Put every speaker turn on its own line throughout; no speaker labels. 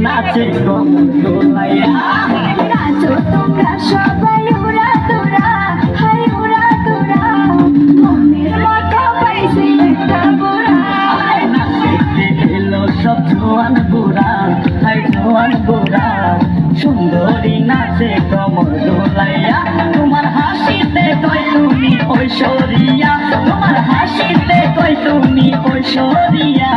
নাচে কমর দোলাইয়া।
নাচো তোমরা সবাই উড়া তোরা, হাই উড়া তোরা, মনের মতো পাইছি একটা বুড়া।
নাচতে এলো সব জোয়ান বুড়া, হাই জোয়ান বুড়া, সুন্দরী নাচে কমর দোলাইয়া। তোমার হাসিতে কই তুমি ঐশ্বরিয়া, তোমার হাসিতে কই তুমি ঐশ্বরিয়া।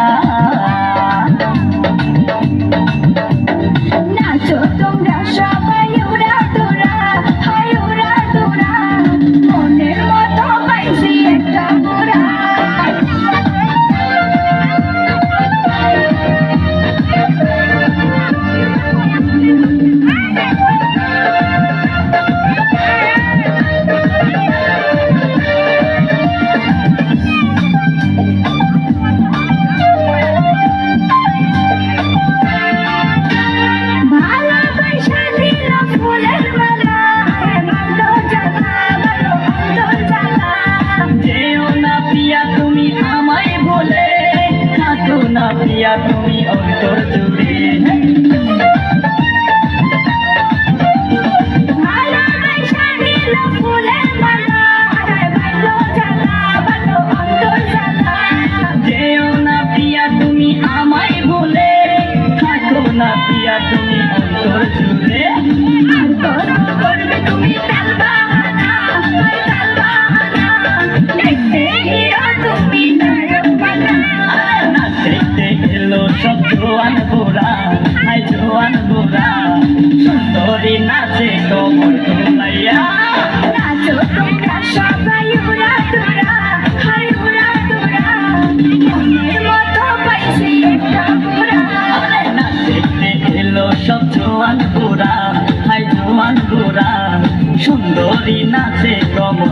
নাচো তোমরা সবাই উড়া তোরা, হাই উড়া তোরা, মনের মতো পাইছি একটা বুড়া।
পিয়া তুমি অন্তর জুড়ে যেও না পিয়া তুমি আমায় ভুলে, থাকো না পিয়া তুমি অন্তর জুড়ে।
করবে তুমি
সব জোয়ান বুড়া, হাই জোয়ান বুড়া, সুন্দরী নাচে কমর দোলাইয়া।
নাচো তোমরা সবাই উড়া তোরা, হাই উড়া তোরা, মনের মতো পাইছি একটা বুড়া।
নাচতে এলো সব জোয়ান বুড়া, হাই জোয়ান বুড়া, সুন্দরী নাচে কমর